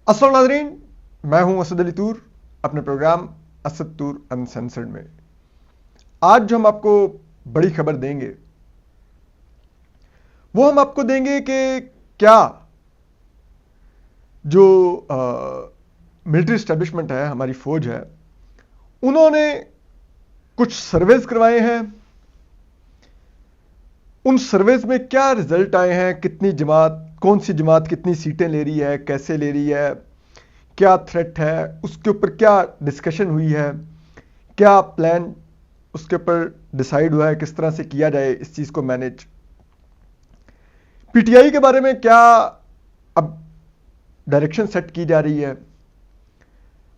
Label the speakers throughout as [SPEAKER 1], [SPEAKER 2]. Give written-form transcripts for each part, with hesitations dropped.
[SPEAKER 1] अस्सलाम नाज़रीन, मैं हूं असद अली तूर अपने प्रोग्राम असद तूर अनसेंसर्ड में। आज जो हम आपको बड़ी खबर देंगे वो हम आपको देंगे कि क्या जो मिलिट्री इस्टेब्लिशमेंट है, हमारी फौज है, उन्होंने कुछ सर्वेज करवाए हैं। उन सर्वेज में क्या रिजल्ट आए हैं, कितनी जमात, कौन सी जमात कितनी सीटें ले रही है, कैसे ले रही है, क्या थ्रेट है, उसके ऊपर क्या डिस्कशन हुई है, क्या प्लान उसके ऊपर डिसाइड हुआ है, किस तरह से किया जाए इस चीज़ को मैनेज। पीटीआई के बारे में क्या अब डायरेक्शन सेट की जा रही है।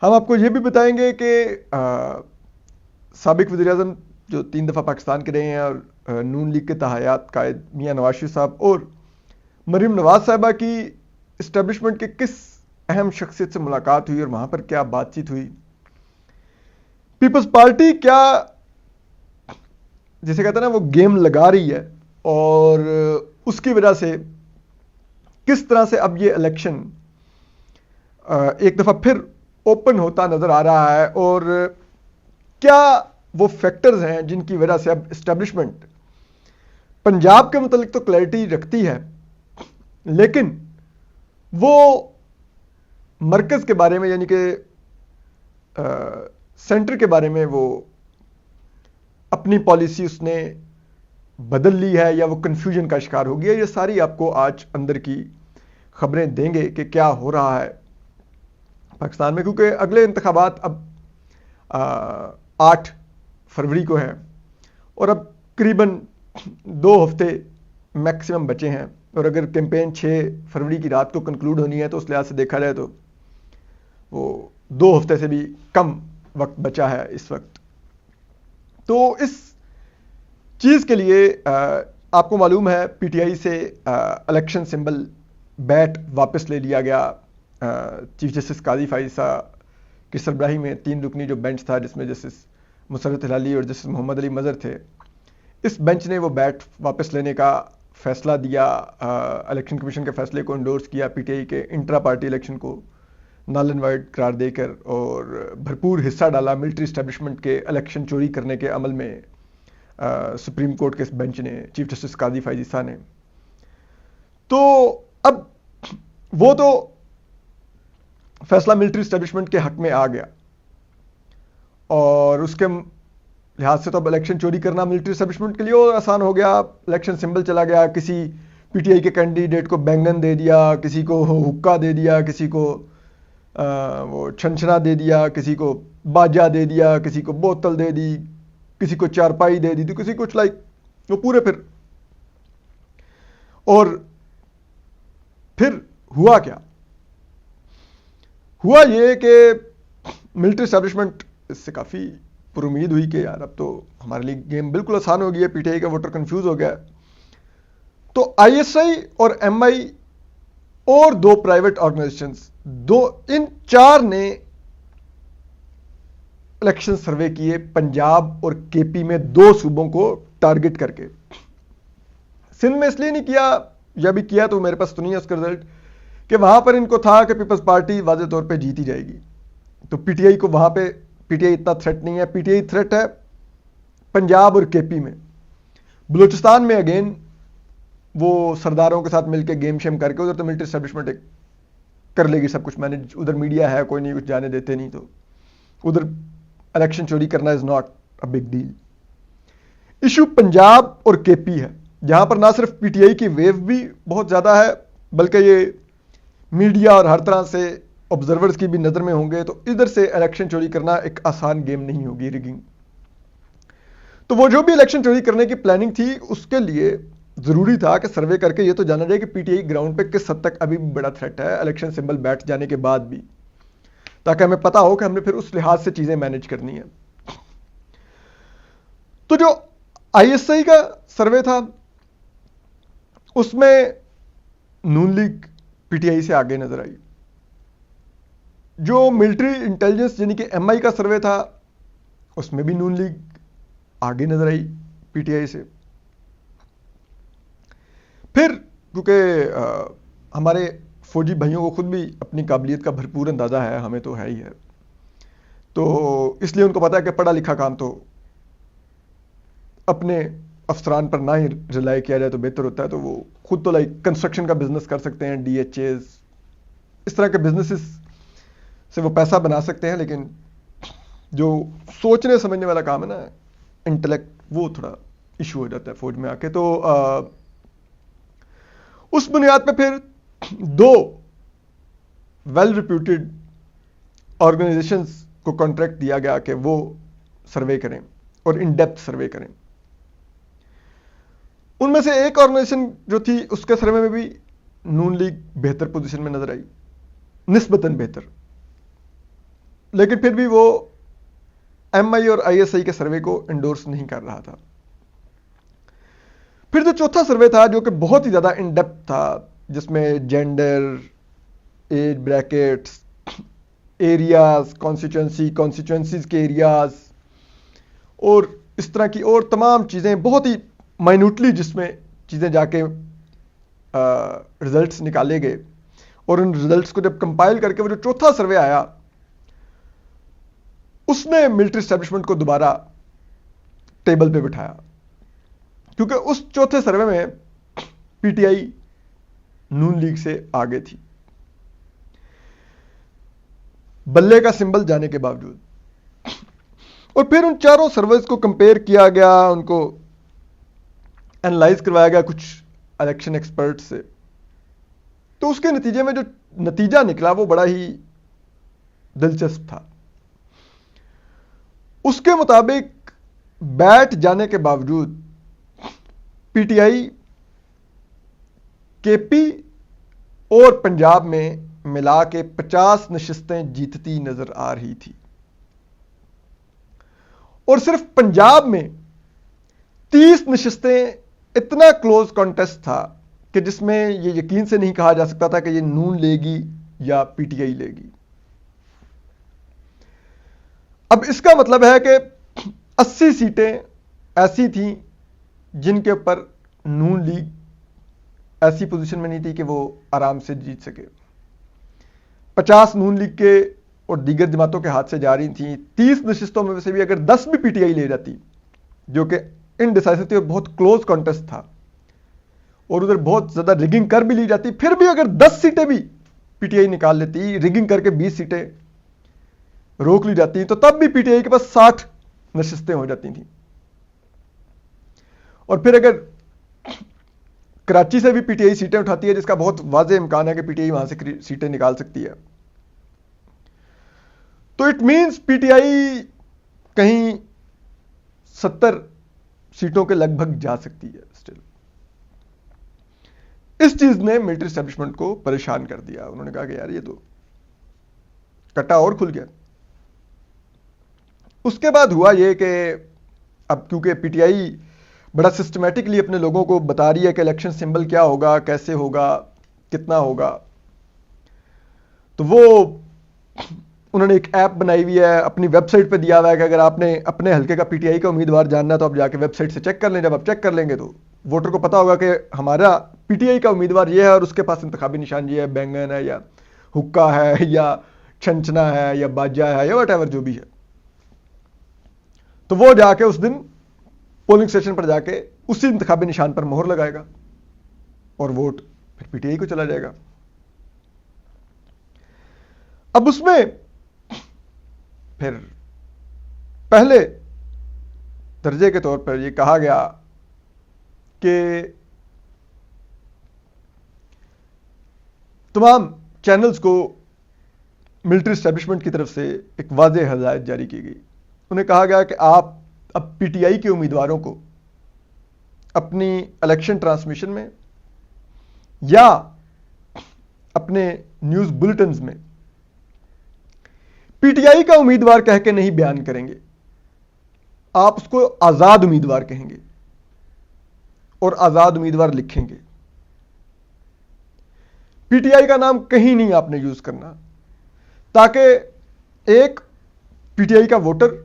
[SPEAKER 1] हम आपको यह भी बताएंगे कि साबिक वज़ीर-ए-आज़म जो 3 दफ़ा पाकिस्तान के रहे हैं और नून लीग के तहायात कायद मियां नवाज शरीफ साहब और मरीम नवाज साहिबा की इस्टेब्लिशमेंट के किस अहम शख्सियत से मुलाकात हुई और वहां पर क्या बातचीत हुई। पीपल्स पार्टी क्या, जिसे कहते हैं ना, वो गेम लगा रही है और उसकी वजह से किस तरह से अब ये इलेक्शन एक दफा फिर ओपन होता नजर आ रहा है और क्या वो फैक्टर्स हैं जिनकी वजह से अब इस्टेब्लिशमेंट पंजाब के मुतालिक तो क्लैरिटी रखती है, लेकिन वो मरकज के बारे में यानी कि सेंटर के बारे में वो अपनी पॉलिसी उसने बदल ली है या वो कंफ्यूजन का शिकार हो गया। ये सारी आपको आज अंदर की खबरें देंगे कि क्या हो रहा है पाकिस्तान में, क्योंकि अगले इंतखाबात अब 8 फरवरी को हैं और अब करीबन 2 हफ्ते मैक्सिमम बचे हैं और अगर कैंपेन 6 फरवरी की रात को कंक्लूड होनी है तो उस लिहाज से देखा जाए तो वो 2 हफ्ते से भी कम वक्त बचा है इस वक्त। तो इस चीज़ के लिए आपको मालूम है पीटीआई से इलेक्शन सिंबल बैट वापस ले लिया गया। चीफ जस्टिस काजी फाइसा की सरबराही में 3 रुकनी जो बेंच था जिसमें जस्टिस मुसर्रत हिलाली और जस्टिस मोहम्मद अली मज़र थे, इस बेंच ने वो बैट वापस लेने का फैसला दिया। इलेक्शन कमीशन के फैसले को इंडोर्स किया पीटीआई के इंट्रा पार्टी इलेक्शन को नल एंड वाइड करार देकर और भरपूर हिस्सा डाला मिलिट्री इस्टेब्लिशमेंट के इलेक्शन चोरी करने के अमल में सुप्रीम कोर्ट के इस बेंच ने, चीफ जस्टिस काजी फाइसा ने। तो अब वो तो फैसला मिलिट्री इस्टेब्लिशमेंट के हक में आ गया और उसके लिहाज से तो अब इलेक्शन चोरी करना मिलिट्री इस्टेब्लिशमेंट के लिए और आसान हो गया। इलेक्शन सिंबल चला गया, किसी पीटीआई के कैंडिडेट को बैंगन दे दिया, किसी को हुक्का दे दिया, किसी को वो छनछना दे दिया, किसी को बाजा दे दिया, किसी को बोतल दे दी, किसी को चारपाई दे दी, तो किसी कुछ लाइक वो पूरे फिर हुआ क्या? हुआ ये कि मिलिट्री एस्टैब्लिशमेंट इससे काफ़ी पुरुमीद हुई कि यार अब तो हमारे लिए गेम बिल्कुल आसान हो गई है, पीटीआई का वोटर कंफ्यूज हो गया। तो आईएसआई और एमआई और 2 प्राइवेट ऑर्गेनाइजेशंस, इन 4 ने इलेक्शन सर्वे किए पंजाब और केपी में 2 सूबों को टारगेट करके। सिंध में इसलिए नहीं किया, या भी किया तो मेरे पास तो नहीं है उसका रिजल्ट, कि वहां पर इनको था कि पीपल्स पार्टी वाज़े तौर पे जीती जाएगी, तो पीटीआई को वहां पे पीटीआई इतना थ्रेट नहीं है। पीटीआई थ्रेट है पंजाब और केपी में। बलूचिस्तान में अगेन वो सरदारों के साथ मिलकर गेम शेम करके, उधर तो मिलिट्री एस्टेब्लिशमेंट एक कर लेगी सब कुछ मैनेज, उधर मीडिया है, कोई नहीं कुछ जाने देते नहीं, तो उधर इलेक्शन चोरी करना is not a big deal. Issue Punjab और केपी है, जहां पर ना सिर्फ पीटीआई की वेव भी बहुत ज्यादा है बल्कि ये मीडिया और हर तरह से ऑब्जर्वर्स की भी नजर में होंगे, तो इधर से इलेक्शन चोरी करना एक आसान गेम नहीं होगी, रिगिंग। तो वो जो भी इलेक्शन चोरी करने की प्लानिंग थी उसके लिए जरूरी था कि सर्वे करके ये तो जाना जाए कि पीटीआई ग्राउंड पे किस हद तक अभी भी बड़ा थ्रेट है इलेक्शन सिंबल बैठ जाने के बाद भी, ताकि हमें पता हो कि हमने फिर उस लिहाज से चीजें मैनेज करनी है। तो जो आईएसआई का सर्वे था उसमें नून लीग पीटीआई से आगे नजर आई। जो मिलिट्री इंटेलिजेंस यानी कि एमआई का सर्वे था उसमें भी नून लीग आगे नजर आई पीटीआई से। फिर क्योंकि हमारे फौजी भाइयों को खुद भी अपनी काबिलियत का भरपूर अंदाज़ा है, हमें तो है ही है। तो इसलिए उनको पता है कि पढ़ा लिखा काम तो अपने अफसरान पर ना ही रिलाई किया जाए तो बेहतर होता है। तो वो खुद तो लाइक कंस्ट्रक्शन का बिजनेस कर सकते हैं, DHAs, इस तरह के बिजनेसेस से वो पैसा बना सकते हैं। लेकिन जो सोचने समझने वाला काम है ना, इंटेलेक्ट, वो थोड़ा इशू हो जाता है फौज में आके। तो उस बुनियाद पे फिर दो वेल रिप्यूटेड ऑर्गेनाइजेशंस को कॉन्ट्रैक्ट दिया गया कि वो सर्वे करें और इन डेप्थ सर्वे करें। उनमें से एक ऑर्गेनाइजेशन जो थी, उसके सर्वे में भी नून लीग बेहतर पोजीशन में नजर आई, निस्बतन बेहतर, लेकिन फिर भी वो MI और ISI के सर्वे को इंडोर्स नहीं कर रहा था। फिर जो चौथा सर्वे था, जो कि बहुत ही ज्यादा इन डेप्थ था, जिसमें gender, age brackets, areas, constituencies के एरियाज और इस तरह की और तमाम चीजें बहुत ही माइन्यूटली जिसमें चीजें जाके रिजल्ट्स निकाले गए, और उन रिजल्ट्स को जब कंपाइल करके वो जो चौथा सर्वे आया, उसने मिलिट्री एस्टैब्लिशमेंट को दोबारा टेबल पे बिठाया। क्योंकि उस चौथे सर्वे में PTI नून लीग से आगे थी, बल्ले का सिंबल जाने के बावजूद। और फिर उन चारों सर्वेस को कंपेयर किया गया, उनको एनालाइज करवाया गया कुछ इलेक्शन एक्सपर्ट से। तो उसके नतीजे में जो नतीजा निकला वो बड़ा ही दिलचस्प था। उसके मुताबिक बैठ जाने के बावजूद PTI KP और पंजाब में मिला के 50 नशिस्तें जीतती नजर आ रही थी, और सिर्फ पंजाब में 30 नशिस्तें, इतना क्लोज कॉन्टेस्ट था कि जिसमें यह यकीन से नहीं कहा जा सकता था कि यह नून लेगी या PTI लेगी। अब इसका मतलब है कि 80 सीटें ऐसी थीं जिनके ऊपर नून लीग ऐसी पोजीशन में नहीं थी कि वो आराम से जीत सके। 50 नून लीग के और दीगर जमातों के हाथ से जा रही थी। 30 नशिस्तों में से भी अगर 10 भी PTI ले जाती, जो कि इनडिसाइसिव थी और बहुत क्लोज कॉन्टेस्ट था, और उधर बहुत ज्यादा रिगिंग कर भी ली जाती, फिर भी अगर 10 सीटें भी PTI निकाल लेती, रिगिंग करके 20 सीटें रोक ली जाती, तो तब भी PTI के पास 60 नशिस्तें हो जाती थी। और फिर अगर कराची से भी PTI सीटें उठाती है, जिसका बहुत वाज़ेह इम्कान है कि PTI वहां से सीटें निकाल सकती है, तो इट मींस PTI कहीं 70 सीटों के लगभग जा सकती है स्टिल। इस चीज ने मिलिट्री एस्टैब्लिशमेंट को परेशान कर दिया। उन्होंने कहा कि यार ये तो कट्टा और खुल गया। उसके बाद हुआ ये कि अब क्योंकि PTI बड़ा सिस्टमैटिकली अपने लोगों को बता रही है कि इलेक्शन सिंबल क्या होगा, कैसे होगा, कितना होगा, तो वो उन्होंने एक ऐप बनाई हुई है, अपनी वेबसाइट पे दिया हुआ है कि अगर आपने अपने हल्के का PTI का उम्मीदवार जानना है तो आप जाके वेबसाइट से चेक कर लें। जब आप चेक कर लेंगे तो वोटर को पता होगा कि हमारा PTI का उम्मीदवार ये है और उसके पास इंतखाबी निशान ये है, बैंगन है या हुक्का है या छंछना है या बाजा है या वट एवर जो भी है। तो वो जाके उस दिन पोलिंग स्टेशन पर जाके उसी इंतखाबी निशान पर मोहर लगाएगा और वोट फिर PTI को चला जाएगा। अब उसमें फिर पहले दर्जे के तौर पर यह कहा गया कि तमाम चैनल्स को मिलिट्री एस्टैब्लिशमेंट की तरफ से एक वाज़ेह हदायत जारी की गई। उन्हें कहा गया कि आप अब PTI के उम्मीदवारों को अपनी इलेक्शन ट्रांसमिशन में या अपने न्यूज़ बुलेटिन्स में PTI का उम्मीदवार कह के नहीं बयान करेंगे, आप उसको आज़ाद उम्मीदवार कहेंगे और आज़ाद उम्मीदवार लिखेंगे। PTI का नाम कहीं नहीं आपने यूज़ करना, ताकि एक PTI का वोटर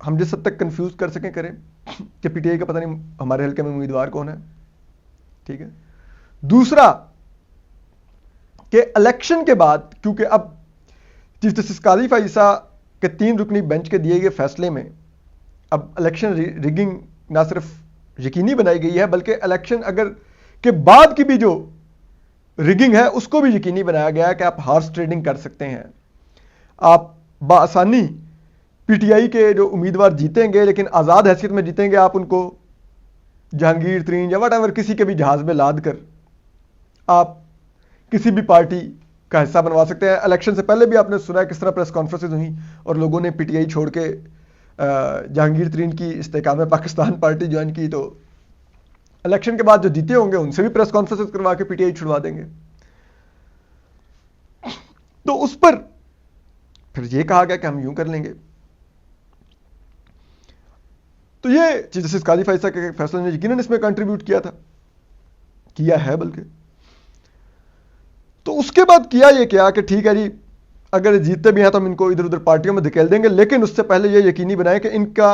[SPEAKER 1] हम जिस हद तक कंफ्यूज कर सकें करें कि PTI का पता नहीं हमारे हल्के में उम्मीदवार कौन है, ठीक है। दूसरा, कि इलेक्शन के बाद, क्योंकि अब चीफ जस्टिस काजी फाइसा के 3 रुकनी बेंच के दिए गए फैसले में अब इलेक्शन रिगिंग ना सिर्फ यकीनी बनाई गई है, बल्कि इलेक्शन अगर के बाद की भी जो रिगिंग है उसको भी यकीनी बनाया गया है कि आप हॉर्स ट्रेडिंग कर सकते हैं। आप बआसानी पीटीआई के जो उम्मीदवार जीतेंगे, लेकिन आज़ाद हैसियत में जीतेंगे, आप उनको जहांगीर तरीन या वट किसी के भी जहाज में लाद कर आप किसी भी पार्टी का हिस्सा बनवा सकते हैं। इलेक्शन से पहले भी आपने सुना है किस तरह प्रेस कॉन्फ्रेंसेज हुई और लोगों ने पीटीआई छोड़ के जहांगीर तरीन की इस्तेकाम पाकिस्तान पार्टी ज्वाइन की, तो इलेक्शन के बाद जो जीते होंगे उनसे भी प्रेस कॉन्फ्रेंसेज करवा के पीटीआई छुड़वा देंगे। तो उस पर फिर यह कहा गया कि हम यूं कर लेंगे। तो ये चीफ जस्टिस काजी फाइसा के फैसले ने यकीनन इसमें कंट्रीब्यूट किया है बल्कि। तो उसके बाद किया ये क्या कि ठीक है जी, अगर जीतते भी हैं तो हम इनको इधर उधर पार्टियों में धकेल देंगे, लेकिन उससे पहले ये यकीनी बनाएं कि इनका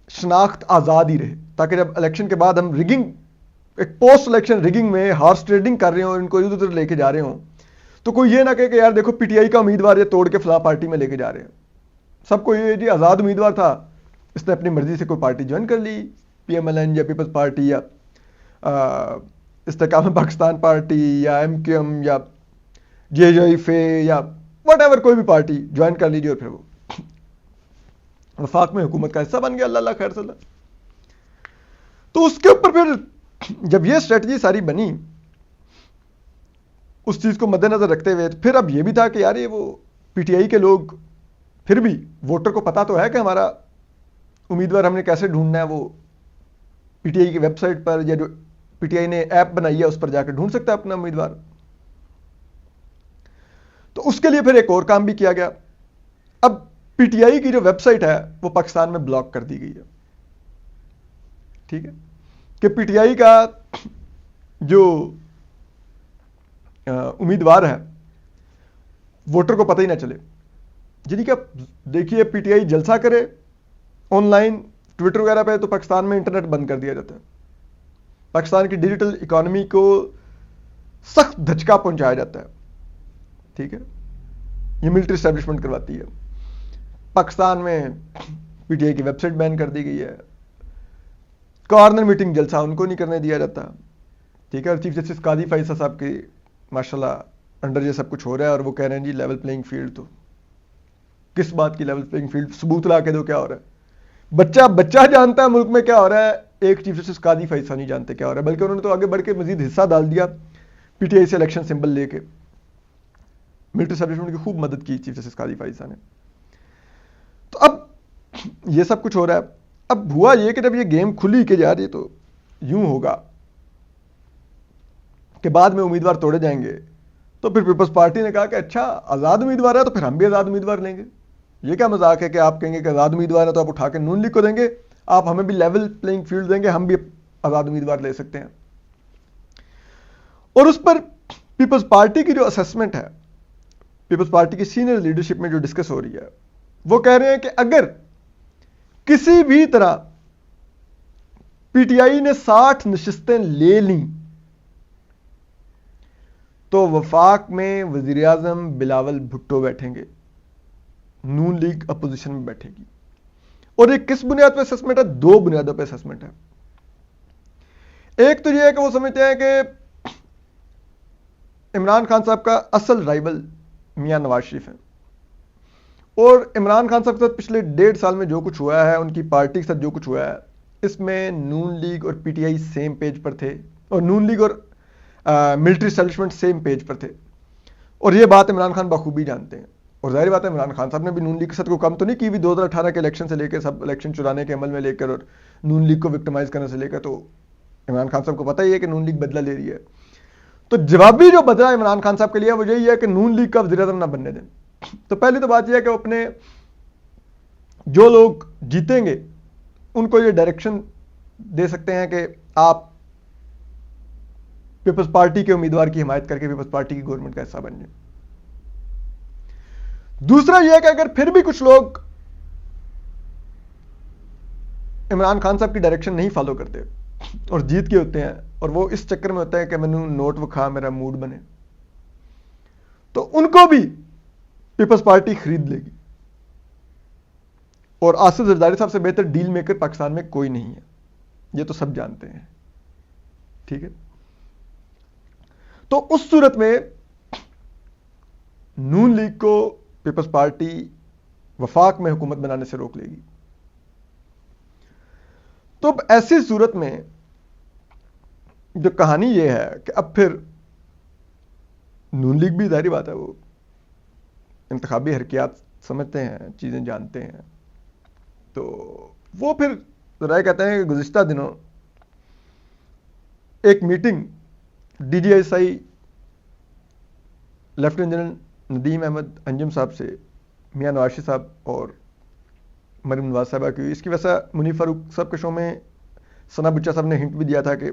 [SPEAKER 1] शनाख्त आज़ाद ही रहे, ताकि जब इलेक्शन के बाद हम रिगिंग, एक पोस्ट इलेक्शन रिगिंग में हॉर्स ट्रेडिंग कर रहे हो, इनको इधर उधर लेके जा रहे हो, तो कोई ये ना कहे कि यार देखो पीटीआई का उम्मीदवार ये तोड़ के फला पार्टी में लेके जा रहे हैं। सबको ये जी आज़ाद उम्मीदवार था, इसने अपनी मर्जी से कोई पार्टी ज्वाइन कर ली, पीएमएलएन या पीपल्स पार्टी या इस्तेकाम पाकिस्तान पार्टी या एमक्यूएम या जेजेफे या वट कोई भी पार्टी ज्वाइन कर लीजिए और फिर वो वफाक में हुकूमत का हिस्सा बन गया। अल्लाह खैर सल्ला। तो उसके ऊपर फिर जब ये स्ट्रेटजी सारी बनी, उस चीज को मद्देनजर रखते हुए, फिर अब ये भी था कि यार ये वो पीटीआई के लोग, फिर भी वोटर को पता तो है कि हमारा उम्मीदवार हमने कैसे ढूंढना है, वो पीटीआई की वेबसाइट पर या जो पीटीआई ने ऐप बनाई है उस पर जाकर ढूंढ सकता है अपना उम्मीदवार। तो उसके लिए फिर एक और काम भी किया गया। अब पीटीआई की जो वेबसाइट है वो पाकिस्तान में ब्लॉक कर दी गई है, ठीक है, कि पीटीआई का जो उम्मीदवार है वोटर को पता ही ना चले। यानी कि आप देखिए पीटीआई जलसा करे ऑनलाइन ट्विटर वगैरह पे तो पाकिस्तान में इंटरनेट बंद कर दिया जाता है, पाकिस्तान की डिजिटल इकोनॉमी को सख्त धचका पहुंचाया जाता है, ठीक है। ये मिलिट्री एस्टेब्लिशमेंट करवाती है। पाकिस्तान में पीटीआई की वेबसाइट बैन कर दी गई है, कॉर्नर मीटिंग जलसा उनको नहीं करने दिया जाता, ठीक है। और चीफ जस्टिस काजी फाइसा साहब की माशाल्लाह अंडर ये सब कुछ हो रहा है और वो कह रहे हैं जी लेवल प्लेइंग फील्ड। तो किस बात की लेवल प्लेइंग फील्ड? सबूत ला के दो क्या हो रहा है। बच्चा जानता है मुल्क में क्या हो रहा है, एक चीफ जस्टिस काजी फाइसा नहीं जानते क्या हो रहा है, बल्कि उन्होंने तो आगे बढ़ के मजीद हिस्सा डाल दिया पीटीआई से इलेक्शन सिंबल लेके। मिलिट्री एस्टेब्लिशमेंट की खूब मदद की चीफ जस्टिस काजी फाइसा ने। तो अब ये सब कुछ हो रहा है। अब हुआ ये कि जब ये गेम खुली के जा रही है तो यूं होगा कि बाद में उम्मीदवार तोड़े जाएंगे। तो फिर पीपल्स पार्टी ने कहा कि अच्छा आज़ाद उम्मीदवार है तो फिर हम भी आज़ाद उम्मीदवार लेंगे। ये क्या मजाक है कि आप कहेंगे कि आज़ाद उम्मीदवार है तो आप उठा के नून लीग को देंगे, आप हमें भी लेवल प्लेइंग फील्ड देंगे, हम भी आज़ाद उम्मीदवार ले सकते हैं। और उस पर पीपल्स पार्टी की जो असेसमेंट है, पीपल्स पार्टी की सीनियर लीडरशिप में जो डिस्कस हो रही है, वो कह रहे हैं कि अगर किसी भी तरह पीटीआई ने 60 नशिस्तें ले ली तो वफाक में वजीर आजम बिलावल भुट्टो बैठेंगे, नून लीग अपोजिशन में बैठेगी। और एक किस बुनियाद पर असेसमेंट है? 2 बुनियादों पर असेसमेंट है। एक तो यह है कि वो समझते हैं कि इमरान खान साहब का असल राइवल मियां नवाज शरीफ है, और इमरान खान साहब के साथ पिछले 1.5 साल में जो कुछ हुआ है, उनकी पार्टी के साथ जो कुछ हुआ है, इसमें नून लीग और पीटीआई सेम पेज पर थे, और नून लीग और मिलिट्री एस्टेब्लिशमेंट सेम पेज पर थे। और यह बात इमरान खान बखूबी जानते हैं। और जाहिर बात है इमरान खान साहब ने भी नून लीग के साथ कोई कम तो नहीं की भी 2018 के इलेक्शन से लेकर, सब इलेक्शन चुराने के अमल में लेकर और नून लीग को विक्टिमाइज करने से लेकर। तो इमरान खान साहब को पता ही है कि नून लीग बदला ले रही है। तो जवाबी जो बदला इमरान खान साहब के लिए वो यही है कि नून लीग का वज़ीर आज़म ना बनने दें। तो पहली तो बात यह है कि अपने जो लोग जीतेंगे उनको ये डायरेक्शन दे सकते हैं कि आप पीपल्स पार्टी के उम्मीदवार की हिमायत करके पीपल्स पार्टी की गवर्नमेंट का हिस्सा बन जाए। दूसरा यह है कि अगर फिर भी कुछ लोग इमरान खान साहब की डायरेक्शन नहीं फॉलो करते और जीत के होते हैं, और वो इस चक्कर में होता है कि मैंने नोट वखा मेरा मूड बने, तो उनको भी पीपल्स पार्टी खरीद लेगी। और आसिफ जरदारी साहब से बेहतर डील मेकर पाकिस्तान में कोई नहीं है, ये तो सब जानते हैं, ठीक है। तो उस सूरत में नून लीग को पीपल्स पार्टी वफाक में हुकूमत बनाने से रोक लेगी। तो अब ऐसी सूरत में जो कहानी ये है कि अब फिर नून लीग भी, जाहिर बात है, वो इंतखाबी हरकियात समझते हैं, चीजें जानते हैं, तो वो फिर राय कहते हैं कि गुज़िश्ता दिनों एक meeting DGSI lieutenant general Nadeem Ahmed Anjum साहब से मियां नवाज शरीफ साहब और मरीम नवाज साहबा की। इसकी वजह मुनीफ फारूक साहब के शो में सना बुच्चा साहब ने हिंट भी दिया था कि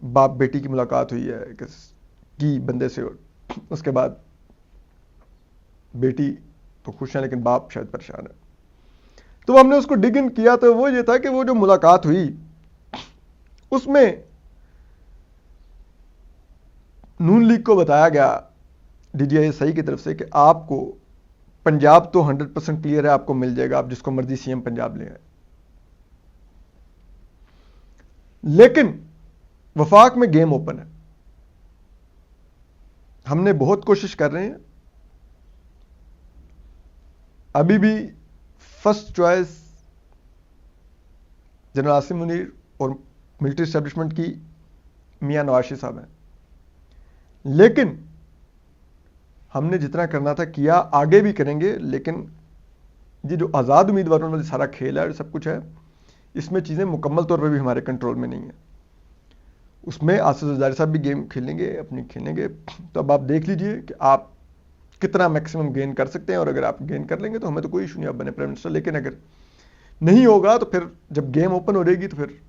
[SPEAKER 1] बाप बेटी की मुलाकात हुई है की बंदे से, उसके बाद बेटी तो खुश है लेकिन बाप शायद परेशान है। तो हमने उसको डिग इन किया, तो वो ये था कि वो जो मुलाकात हुई उसमें नून लीग को बताया गया DGSI की तरफ से कि आपको पंजाब तो 100% क्लियर है, आपको मिल जाएगा, आप जिसको मर्जी CM पंजाब ले आए, लेकिन वफाक में गेम ओपन है। हमने बहुत कोशिश कर रहे हैं, अभी भी first choice general Asim Munir और मिलिट्री एस्टेब्लिशमेंट की मियां नवाज शरीफ साहब हैं, लेकिन हमने जितना करना था किया, आगे भी करेंगे। लेकिन ये जो आज़ाद उम्मीदवारों वाला सारा खेल है, सब कुछ है, इसमें चीज़ें मुकम्मल तौर पर भी हमारे कंट्रोल में नहीं है। उसमें आसिफ जरदारी साहब भी गेम खेलेंगे, अपनी खेलेंगे। तो अब आप देख लीजिए कि आप कितना मैक्सिमम गेन कर सकते हैं, और अगर आप गेन कर लेंगे तो हमें तो कोई इशू नहीं, आप बने प्राइम मिनिस्टर। लेकिन अगर नहीं होगा तो फिर जब गेम ओपन हो रहेगी तो फिर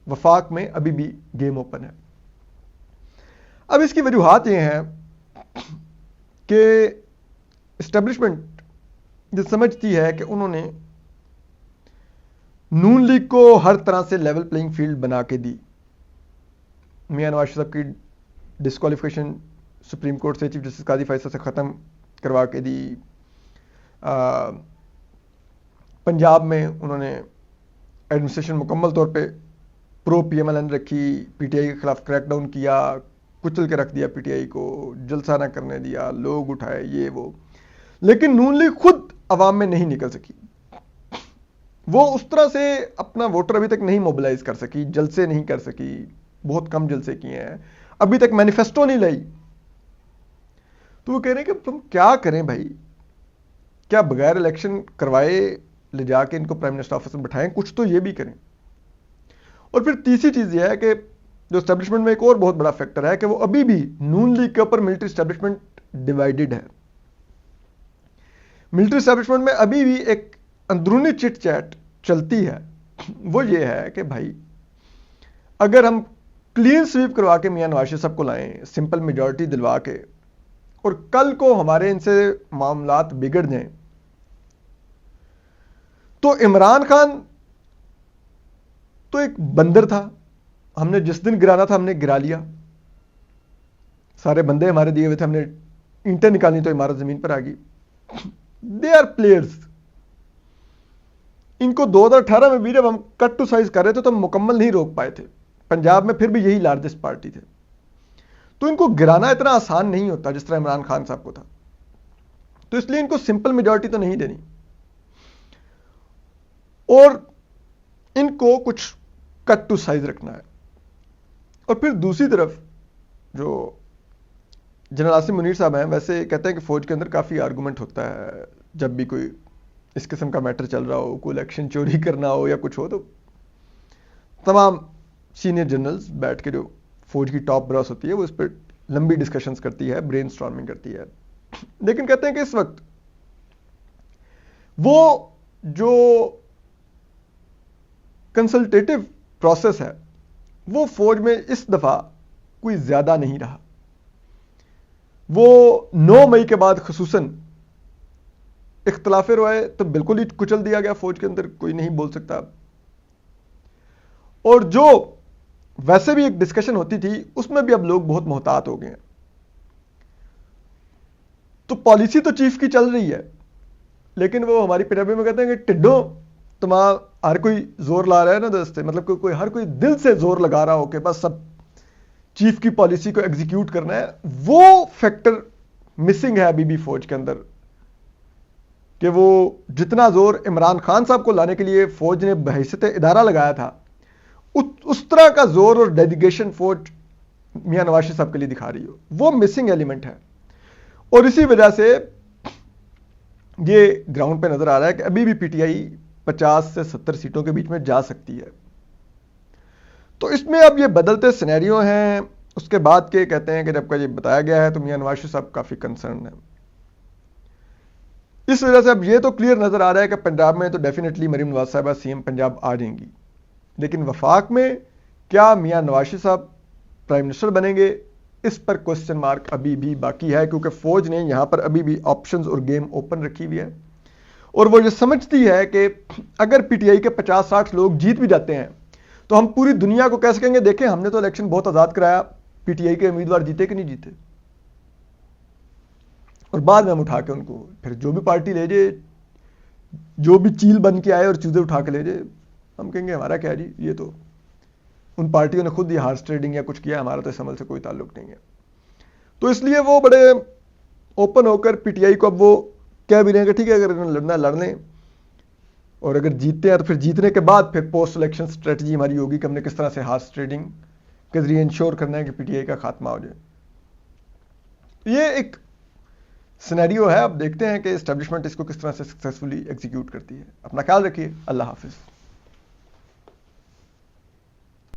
[SPEAKER 1] वफाक में अभी भी गेम ओपन है। अब इसकी वजूहात ये हैं कि एस्टेब्लिशमेंट जो समझती है कि उन्होंने नून लीग को हर तरह से लेवल प्लेइंग फील्ड बना के दी। मियां नवाज शरीफ की डिस्क्वालिफिकेशन सुप्रीम कोर्ट से चीफ जस्टिस काजी फैसल से ख़त्म करवा के दी। पंजाब में उन्होंने एडमिनिस्ट्रेशन मुकम्मल तौर पे प्रो PMLN रखी, PTI के खिलाफ क्रैकडाउन किया, कुचल के रख दिया PTI को, जलसा ना करने दिया, लोग उठाए, ये वो। लेकिन नून लीग खुद अवाम में नहीं निकल सकी, वो उस तरह से अपना वोटर अभी तक नहीं मोबिलाइज कर सकी, जलसे नहीं कर सकी, बहुत कम जलसे किए हैं, अभी तक मैनिफेस्टो नहीं लाई। तो वो कह रहे हैं कि तुम क्या करें भाई, क्या बगैर इलेक्शन करवाए ले जाके इनको प्राइम मिनिस्टर ऑफिस में बैठाएं, कुछ तो ये भी करें। और फिर तीसरी चीज ये है कि जो एस्टेब्लिशमेंट में एक और बहुत बड़ा फैक्टर है कि वो अभी भी नून लीग के ऊपर मिलिट्री एस्टेब्लिशमेंट डिवाइडेड है। मिलिट्री एस्टेब्लिशमेंट में अभी भी एक अंदरूनी चिट चैट चलती है, वो ये है कि भाई अगर हम क्लीन स्वीप करवा के मियां नवाज शरीफ साहब को लाएं, सिंपल मेजॉरिटी दिलवा के, और कल को हमारे इनसे मामलात बिगड़ जाएं, तो इमरान खान तो एक बंदर था, हमने जिस दिन गिराना था हमने गिरा लिया, सारे बंदे हमारे दिए हुए थे, हमने ईंटें निकाली तो इमारत जमीन पर आ गई। They are players. इनको 2018 में भी जब हम कट टू साइज कर रहे थे तो हम मुकम्मल नहीं रोक पाए थे, पंजाब में फिर भी यही लार्जेस्ट पार्टी थे। तो इनको गिराना इतना आसान नहीं होता जिस तरह इमरान खान साहब को था, तो इसलिए इनको सिंपल मेजॉरिटी तो नहीं देनी, और इनको कुछ कट टू साइज रखना है। और फिर दूसरी तरफ जो जनरल आसिम मुनीर साहब हैं, वैसे कहते हैं कि फौज के अंदर काफ़ी आर्गूमेंट होता है जब भी कोई इस किस्म का मैटर चल रहा हो, कोई इलेक्शन चोरी करना हो या कुछ हो, तो तमाम सीनियर जनरल्स बैठ के, जो फौज की टॉप ब्रास होती है, वो इस पर लंबी डिस्कशंस करती है, ब्रेन स्टॉर्मिंग करती है। लेकिन कहते हैं कि इस वक्त वो जो कंसल्टेटिव प्रोसेस है वो फौज में इस दफा कोई ज्यादा नहीं रहा। वो 9 मई के बाद खसूसन इख्तलाफे राय तो बिल्कुल ही कुचल दिया गया, फौज के अंदर कोई नहीं बोल सकता। और जो वैसे भी एक डिस्कशन होती थी उसमें भी अब लोग बहुत मोहतात हो गए हैं। तो पॉलिसी तो चीफ की चल रही है, लेकिन वो हमारी पंजाबी में कहते हैं कि टिड्डो तुम्हारा हर कोई जोर ला रहा है ना दोस्त, मतलब कोई हर कोई दिल से जोर लगा रहा हो कि बस सब चीफ की पॉलिसी को एग्जीक्यूट करना है। वो फैक्टर मिसिंग है अभी भी फौज के अंदर, कि वो जितना जोर इमरान खान साहब को लाने के लिए फौज ने बहैसियत इदारा लगाया था, उस तरह का जोर और डेडिकेशन फौज मियां नवाज शरीफ साहब के लिए दिखा रही हो, वो मिसिंग एलिमेंट है। और इसी वजह से ये ग्राउंड पे नजर आ रहा है कि अभी भी पीटीआई 50 से 70 सीटों के बीच में जा सकती है। तो इसमें अब ये बदलते सिनेरियो हैं। उसके बाद के कहते हैं कि जब का ये बताया गया है तो मियां नवाज शरीफ साहब काफी कंसर्न है। इस वजह से अब ये तो क्लियर नजर आ रहा है कि पंजाब में तो डेफिनेटली मरीम नवाज साहबा सीएम पंजाब आ जाएंगी, लेकिन वफाक में क्या मियां नवाज शरीफ साहब प्राइम मिनिस्टर बनेंगे, इस पर क्वेश्चन मार्क अभी भी बाकी है, क्योंकि फौज ने यहां पर अभी भी ऑप्शंस और गेम ओपन रखी हुई है। और वो ये समझती है कि अगर पीटीआई के 50-60 लोग जीत भी जाते हैं तो हम पूरी दुनिया को कह सकेंगे देखें हमने तो इलेक्शन बहुत आजाद कराया, पीटीआई के उम्मीदवार जीते कि नहीं जीते, और बाद में हम उठा के उनको फिर जो भी पार्टी ले जाए, जो भी चील बन के आए और चूजे उठा के ले जाए, हम कहेंगे हमारा क्या जी, ये तो उन पार्टियों ने खुद ही हार्स ट्रेडिंग या कुछ किया, हमारा तो इस अमल से कोई ताल्लुक नहीं है। तो इसलिए वो बड़े ओपन होकर पीटीआई को अब वो कह भी रहे हैं कि ठीक है अगर इन्होंने लड़ना लड़ लें, और अगर जीतते हैं तो फिर जीतने के बाद फिर पोस्ट इलेक्शन स्ट्रेटजी हमारी होगी कि हमने किस तरह से हार्स ट्रेडिंग के जरिए इंश्योर करना है कि पीटीआई का खात्मा हो जाए। ये एक सिनेरियो है, अब देखते हैं कि एस्टेब्लिशमेंट इसको किस तरह से सक्सेसफुली एग्जीक्यूट करती है। अपना ख्याल रखिए, अल्लाह हाफिज।